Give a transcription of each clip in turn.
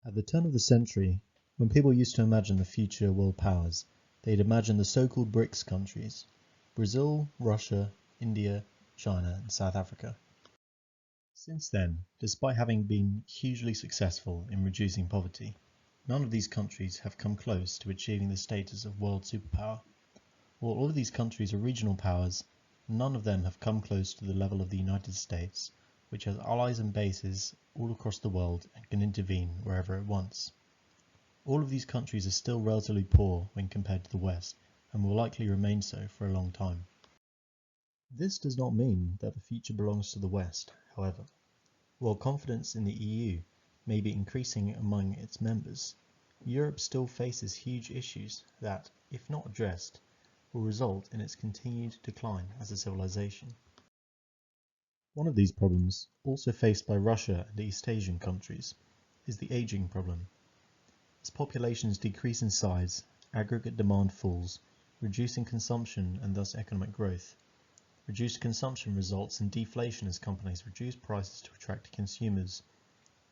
At the turn of the century, when people used to imagine the future world powers, they'd imagine the so-called BRICS countries: Brazil, Russia, India, China, and South Africa. Since then, despite having been hugely successful in reducing poverty, none of these countries have come close to achieving the status of world superpower. While all of these countries are regional powers, none of them have come close to the level of the United States, which has allies and bases all across the world and can intervene wherever it wants. All of these countries are still relatively poor when compared to the West, and will likely remain so for a long time. This does not mean that the future belongs to the West, however. While confidence in the EU may be increasing among its members, Europe still faces huge issues that, if not addressed, will result in its continued decline as a civilization. One of these problems, also faced by Russia and East Asian countries, is the aging problem. As populations decrease in size, aggregate demand falls, reducing consumption and thus economic growth. Reduced consumption results in deflation as companies reduce prices to attract consumers,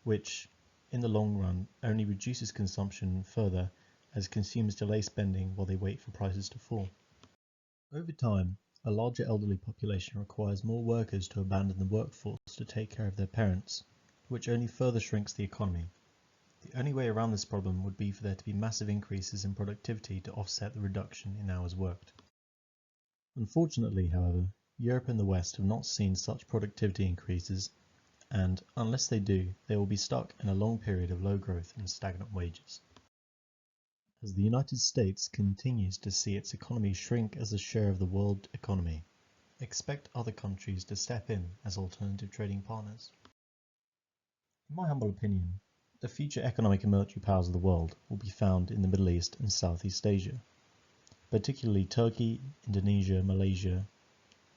which, in the long run, only reduces consumption further as consumers delay spending while they wait for prices to fall. Over time, a larger elderly population requires more workers to abandon the workforce to take care of their parents, which only further shrinks the economy. The only way around this problem would be for there to be massive increases in productivity to offset the reduction in hours worked. Unfortunately, however, Europe and the West have not seen such productivity increases, and unless they do, they will be stuck in a long period of low growth and stagnant wages. As the United States continues to see its economy shrink as a share of the world economy, expect other countries to step in as alternative trading partners. In my humble opinion, the future economic and military powers of the world will be found in the Middle East and Southeast Asia, particularly Turkey, Indonesia, Malaysia,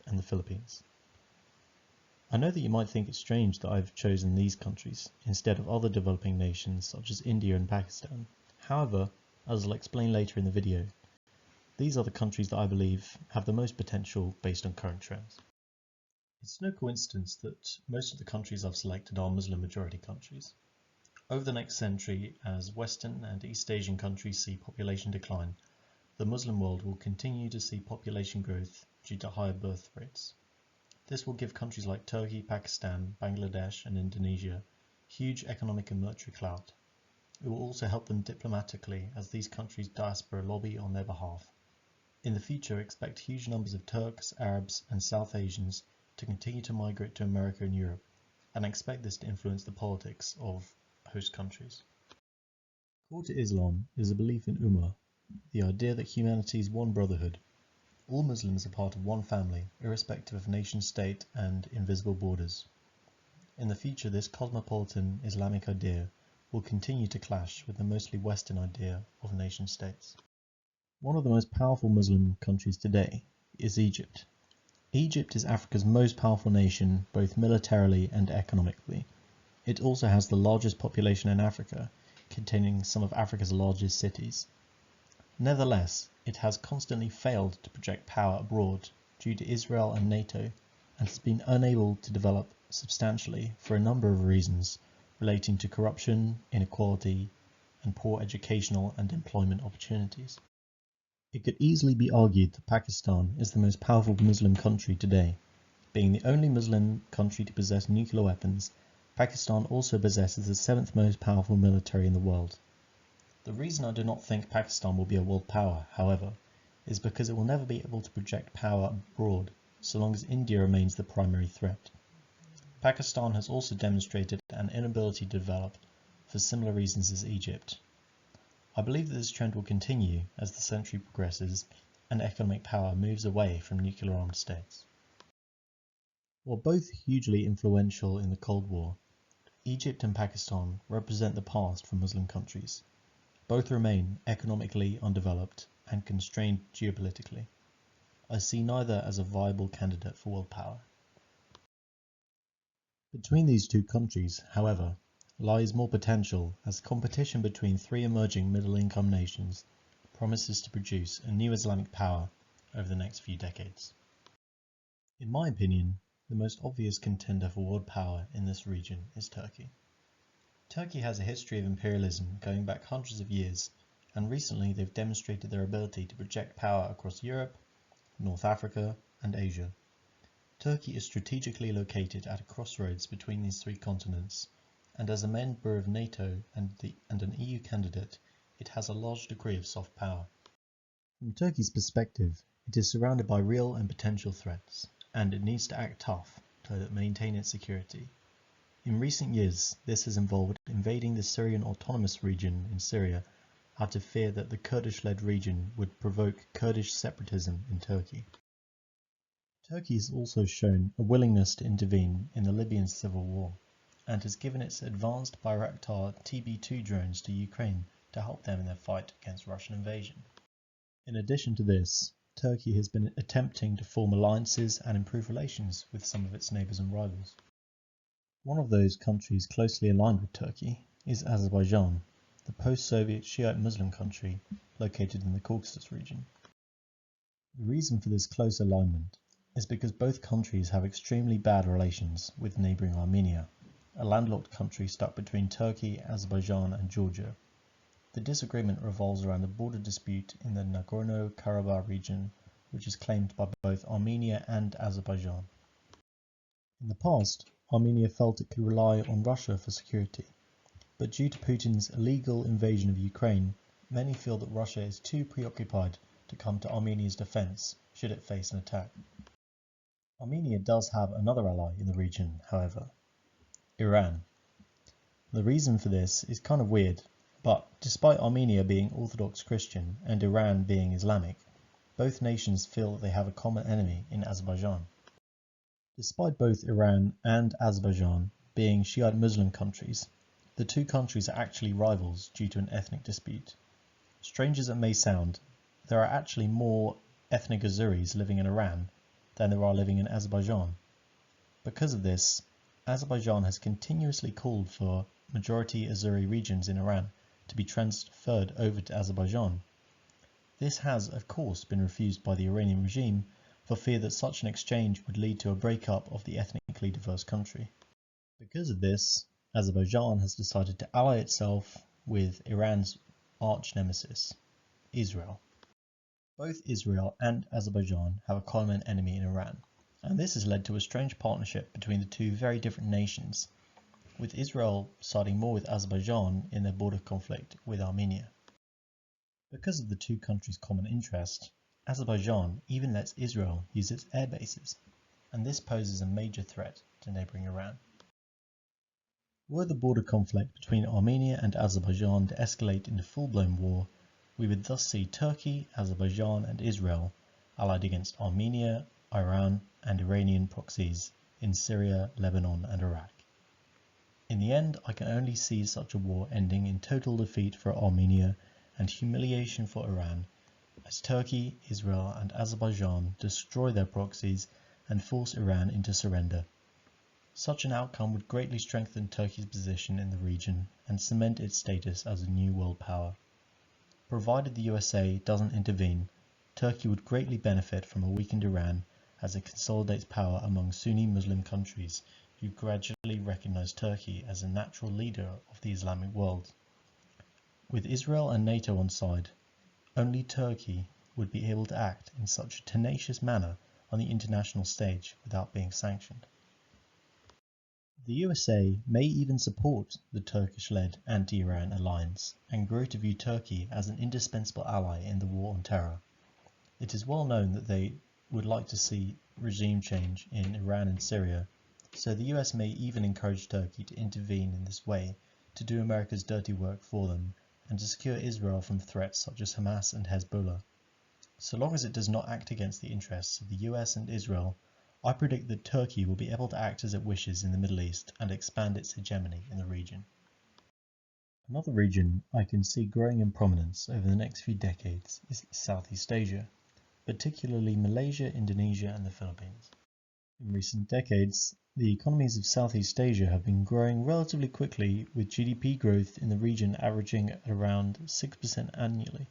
and the Philippines. I know that you might think it strange that I've chosen these countries instead of other developing nations such as India and Pakistan. However, as I'll explain later in the video, these are the countries that I believe have the most potential based on current trends. It's no coincidence that most of the countries I've selected are Muslim majority countries. Over the next century, as Western and East Asian countries see population decline, the Muslim world will continue to see population growth due to higher birth rates. This will give countries like Turkey, Pakistan, Bangladesh, and Indonesia huge economic and military clout. It will also help them diplomatically as these countries' diaspora lobby on their behalf. In the future, expect huge numbers of Turks, Arabs, and South Asians to continue to migrate to America and Europe, and expect this to influence the politics of host countries. Core to Islam is a belief in Ummah, the idea that humanity is one brotherhood. All Muslims are part of one family, irrespective of nation state and invisible borders. In the future, this cosmopolitan Islamic idea will continue to clash with the mostly Western idea of nation states. One of the most powerful Muslim countries today is Egypt. Egypt is Africa's most powerful nation, both militarily and economically. It also has the largest population in Africa, containing some of Africa's largest cities. Nevertheless, it has constantly failed to project power abroad due to Israel and NATO, and has been unable to develop substantially for a number of reasons relating to corruption, inequality, and poor educational and employment opportunities. It could easily be argued that Pakistan is the most powerful Muslim country today. Being the only Muslim country to possess nuclear weapons, Pakistan also possesses the 7th most powerful military in the world. The reason I do not think Pakistan will be a world power, however, is because it will never be able to project power abroad so long as India remains the primary threat. Pakistan has also demonstrated an inability to develop for similar reasons as Egypt. I believe that this trend will continue as the century progresses and economic power moves away from nuclear-armed states. While both hugely influential in the Cold War, Egypt and Pakistan represent the past for Muslim countries. Both remain economically undeveloped and constrained geopolitically. I see neither as a viable candidate for world power. Between these two countries, however, lies more potential as competition between three emerging middle-income nations promises to produce a new Islamic power over the next few decades. In my opinion, the most obvious contender for world power in this region is Turkey. Turkey has a history of imperialism going back hundreds of years, and recently they've demonstrated their ability to project power across Europe, North Africa, and Asia. Turkey is strategically located at a crossroads between these three continents, and as a member of NATO and an EU candidate, it has a large degree of soft power. From Turkey's perspective, it is surrounded by real and potential threats, and it needs to act tough to maintain its security. In recent years, this has involved invading the Syrian Autonomous Region in Syria out of fear that the Kurdish-led region would provoke Kurdish separatism in Turkey. Turkey has also shown a willingness to intervene in the Libyan civil war, and has given its advanced Bayraktar TB2 drones to Ukraine to help them in their fight against Russian invasion. In addition to this, Turkey has been attempting to form alliances and improve relations with some of its neighbours and rivals. One of those countries closely aligned with Turkey is Azerbaijan, the post-Soviet Shiite Muslim country located in the Caucasus region. The reason for this close alignment is because both countries have extremely bad relations with neighbouring Armenia, a landlocked country stuck between Turkey, Azerbaijan and Georgia. The disagreement revolves around a border dispute in the Nagorno-Karabakh region, which is claimed by both Armenia and Azerbaijan. In the past, Armenia felt it could rely on Russia for security, but due to Putin's illegal invasion of Ukraine, many feel that Russia is too preoccupied to come to Armenia's defence should it face an attack. Armenia does have another ally in the region, however, Iran. The reason for this is kind of weird, but despite Armenia being Orthodox Christian and Iran being Islamic, both nations feel that they have a common enemy in Azerbaijan. Despite both Iran and Azerbaijan being Shiite Muslim countries, the two countries are actually rivals due to an ethnic dispute. Strange as it may sound, there are actually more ethnic Azeris living in Iran than there are living in Azerbaijan. Because of this, Azerbaijan has continuously called for majority Azeri regions in Iran to be transferred over to Azerbaijan. This has, of course, been refused by the Iranian regime for fear that such an exchange would lead to a breakup of the ethnically diverse country. Because of this, Azerbaijan has decided to ally itself with Iran's arch-nemesis, Israel. Both Israel and Azerbaijan have a common enemy in Iran, and this has led to a strange partnership between the two very different nations, with Israel siding more with Azerbaijan in their border conflict with Armenia. Because of the two countries' common interest, Azerbaijan even lets Israel use its air bases, and this poses a major threat to neighbouring Iran. Were the border conflict between Armenia and Azerbaijan to escalate into full-blown war, we would thus see Turkey, Azerbaijan and Israel allied against Armenia, Iran and Iranian proxies in Syria, Lebanon and Iraq. In the end, I can only see such a war ending in total defeat for Armenia and humiliation for Iran, as Turkey, Israel and Azerbaijan destroy their proxies and force Iran into surrender. Such an outcome would greatly strengthen Turkey's position in the region and cement its status as a new world power. Provided the USA doesn't intervene, Turkey would greatly benefit from a weakened Iran as it consolidates power among Sunni Muslim countries who gradually recognize Turkey as a natural leader of the Islamic world. With Israel and NATO on side, only Turkey would be able to act in such a tenacious manner on the international stage without being sanctioned. The USA may even support the Turkish-led anti-Iran alliance and grow to view Turkey as an indispensable ally in the war on terror. It is well known that they would like to see regime change in Iran and Syria, so the US may even encourage Turkey to intervene in this way to do America's dirty work for them and to secure Israel from threats such as Hamas and Hezbollah. So long as it does not act against the interests of the US and Israel, I predict that Turkey will be able to act as it wishes in the Middle East and expand its hegemony in the region. Another region I can see growing in prominence over the next few decades is Southeast Asia, particularly Malaysia, Indonesia and the Philippines. In recent decades, the economies of Southeast Asia have been growing relatively quickly, with GDP growth in the region averaging at around 6% annually.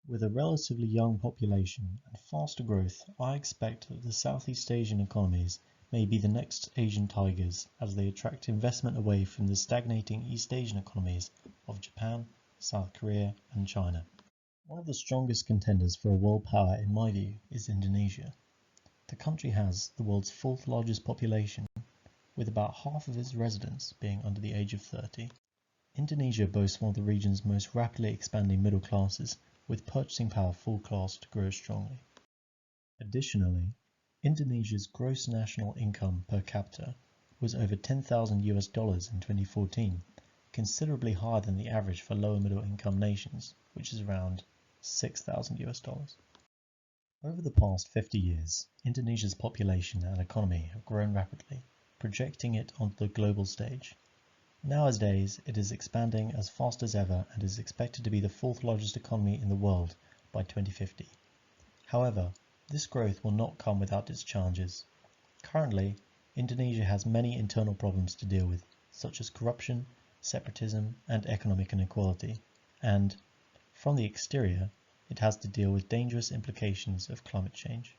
With a relatively young population and faster growth, I expect that the Southeast Asian economies may be the next Asian tigers as they attract investment away from the stagnating East Asian economies of Japan, South Korea, and China. One of the strongest contenders for a world power, in my view, is Indonesia. The country has the world's fourth largest population, with about half of its residents being under the age of 30. Indonesia boasts one of the region's most rapidly expanding middle classes, with purchasing power forecast to grow strongly. Additionally, Indonesia's gross national income per capita was over $10,000 in 2014, considerably higher than the average for lower middle income nations, which is around $6,000. Over the past 50 years, Indonesia's population and economy have grown rapidly, projecting it onto the global stage. Nowadays, it is expanding as fast as ever and is expected to be the fourth largest economy in the world by 2050. However, this growth will not come without its challenges. Currently, Indonesia has many internal problems to deal with, such as corruption, separatism, and economic inequality, and, from the exterior, it has to deal with dangerous implications of climate change.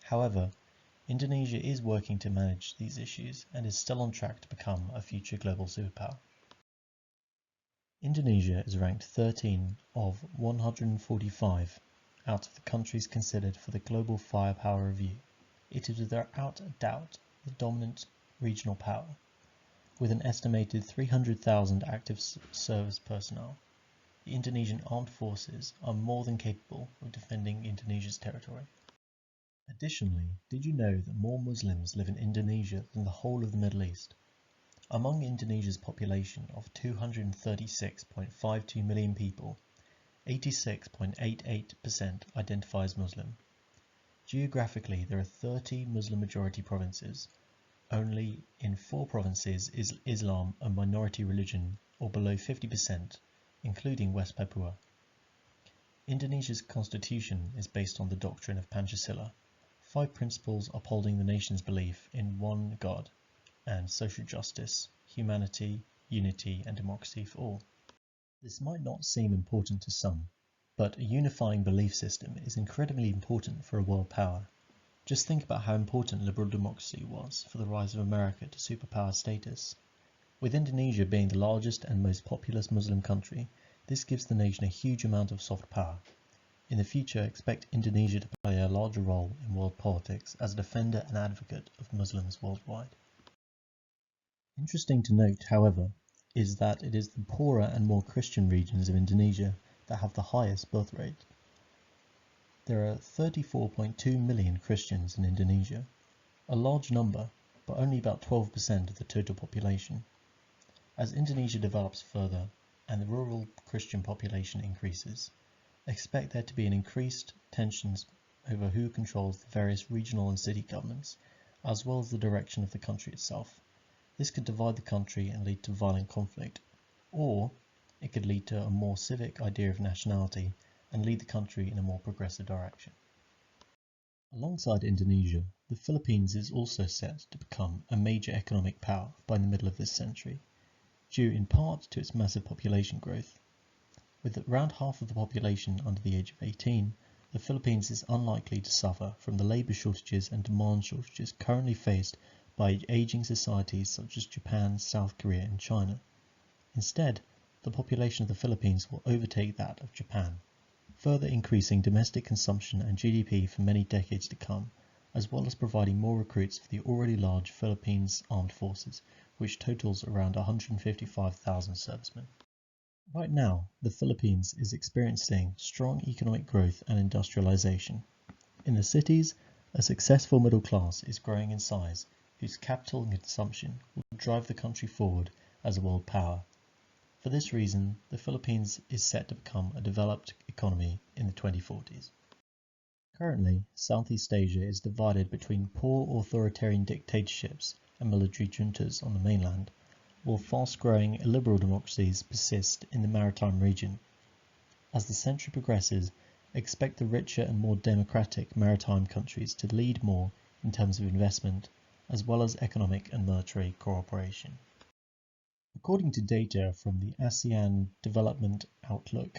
However, Indonesia is working to manage these issues and is still on track to become a future global superpower. Indonesia is ranked 13 of 145 out of the countries considered for the Global Firepower Review. It is without a doubt the dominant regional power, with an estimated 300,000 active service personnel. The Indonesian armed forces are more than capable of defending Indonesia's territory. Additionally, did you know that more Muslims live in Indonesia than the whole of the Middle East? Among Indonesia's population of 236.52 million people, 86.88% identify as Muslim. Geographically, there are 30 Muslim-majority provinces. Only in 4 provinces is Islam a minority religion, or below 50%, including West Papua. Indonesia's constitution is based on the doctrine of Pancasila, 5 principles upholding the nation's belief in one God, and social justice, humanity, unity, and democracy for all. This might not seem important to some, but a unifying belief system is incredibly important for a world power. Just think about how important liberal democracy was for the rise of America to superpower status. With Indonesia being the largest and most populous Muslim country, this gives the nation a huge amount of soft power. In the future, expect Indonesia to play a larger role in world politics as a defender and advocate of Muslims worldwide. Interesting to note, however, is that it is the poorer and more Christian regions of Indonesia that have the highest birth rate. There are 34.2 million Christians in Indonesia, a large number, but only about 12% of the total population. As Indonesia develops further and the rural Christian population increases, expect there to be an increased tensions over who controls the various regional and city governments, as well as the direction of the country itself. This could divide the country and lead to violent conflict, or it could lead to a more civic idea of nationality and lead the country in a more progressive direction. Alongside Indonesia, the Philippines is also set to become a major economic power by the middle of this century, due in part to its massive population growth. With around half of the population under the age of 18, the Philippines is unlikely to suffer from the labour shortages and demand shortages currently faced by aging societies such as Japan, South Korea, and China. Instead, the population of the Philippines will overtake that of Japan, further increasing domestic consumption and GDP for many decades to come, as well as providing more recruits for the already large Philippines Armed Forces, which totals around 155,000 servicemen. Right now, the Philippines is experiencing strong economic growth and industrialization. In the cities, a successful middle class is growing in size, whose capital and consumption will drive the country forward as a world power. For this reason, the Philippines is set to become a developed economy in the 2040s. Currently, Southeast Asia is divided between poor authoritarian dictatorships and military juntas on the mainland, while fast-growing illiberal democracies persist in the maritime region. As the century progresses, expect the richer and more democratic maritime countries to lead more in terms of investment, as well as economic and military cooperation. According to data from the ASEAN Development Outlook,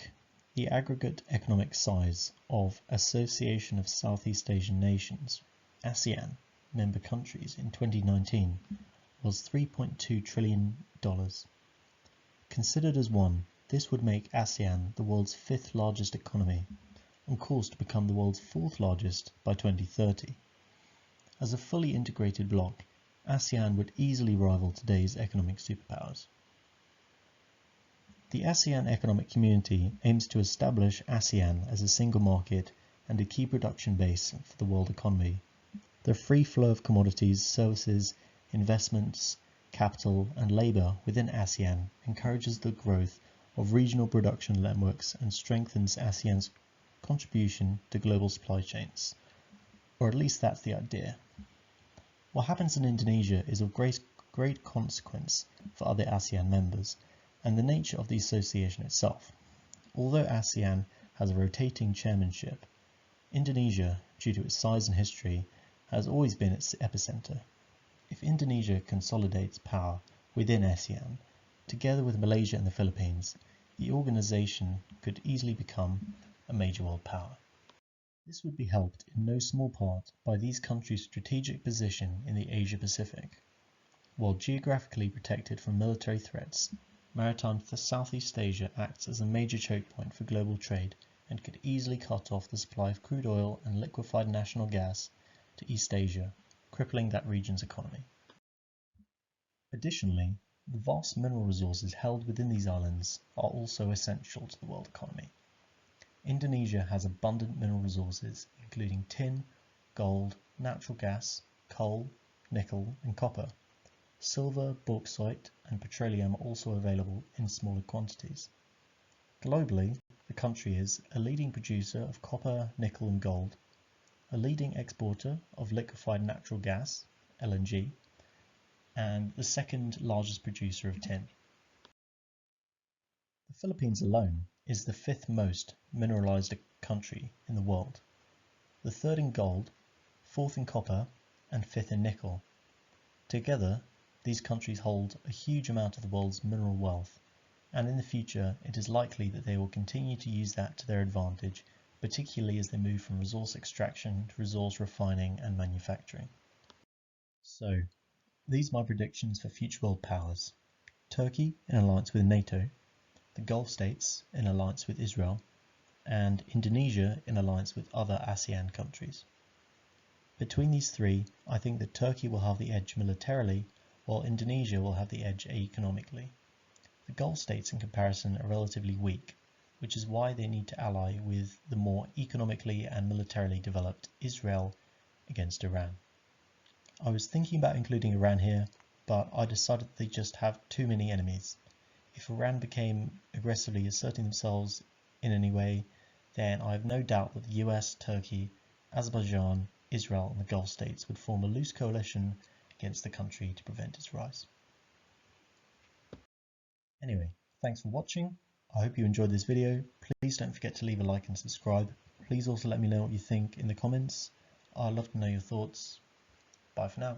the aggregate economic size of Association of Southeast Asian Nations, ASEAN, member countries in 2019 was $3.2 trillion. Considered as one, this would make ASEAN the world's 5th largest economy, on course to become the world's 4th largest by 2030. As a fully integrated bloc, ASEAN would easily rival today's economic superpowers. The ASEAN Economic Community aims to establish ASEAN as a single market and a key production base for the world economy. The free flow of commodities, services, investments, capital and labour within ASEAN encourages the growth of regional production networks and strengthens ASEAN's contribution to global supply chains. Or at least that's the idea. What happens in Indonesia is of great consequence for other ASEAN members and the nature of the association itself. Although ASEAN has a rotating chairmanship, Indonesia, due to its size and history, has always been its epicenter. If Indonesia consolidates power within ASEAN, together with Malaysia and the Philippines, the organization could easily become a major world power. This would be helped in no small part by these countries' strategic position in the Asia-Pacific. While geographically protected from military threats, maritime Southeast Asia acts as a major choke point for global trade and could easily cut off the supply of crude oil and liquefied natural gas to East Asia, crippling that region's economy. Additionally, the vast mineral resources held within these islands are also essential to the world economy. Indonesia has abundant mineral resources including tin, gold, natural gas, coal, nickel and copper. Silver, bauxite and petroleum are also available in smaller quantities. Globally, the country is a leading producer of copper, nickel and gold, a leading exporter of liquefied natural gas, LNG, and the 2nd largest producer of tin. The Philippines alone is the 5th most mineralized country in the world, the 3rd in gold, 4th in copper and 5th in nickel. Together, these countries hold a huge amount of the world's mineral wealth, and in the future it is likely that they will continue to use that to their advantage, particularly as they move from resource extraction to resource refining and manufacturing. So, these are my predictions for future world powers. Turkey in alliance with NATO, the Gulf states in alliance with Israel, and Indonesia in alliance with other ASEAN countries. Between these three, I think that Turkey will have the edge militarily, while Indonesia will have the edge economically. The Gulf states in comparison are relatively weak, which is why they need to ally with the more economically and militarily developed Israel against Iran. I was thinking about including Iran here, but I decided they just have too many enemies. If Iran became aggressively asserting themselves in any way, then I have no doubt that the US, Turkey, Azerbaijan, Israel and the Gulf states would form a loose coalition against the country to prevent its rise. Anyway, thanks for watching. I hope you enjoyed this video. Please don't forget to leave a like and subscribe. Please also let me know what you think in the comments. I'd love to know your thoughts. Bye for now.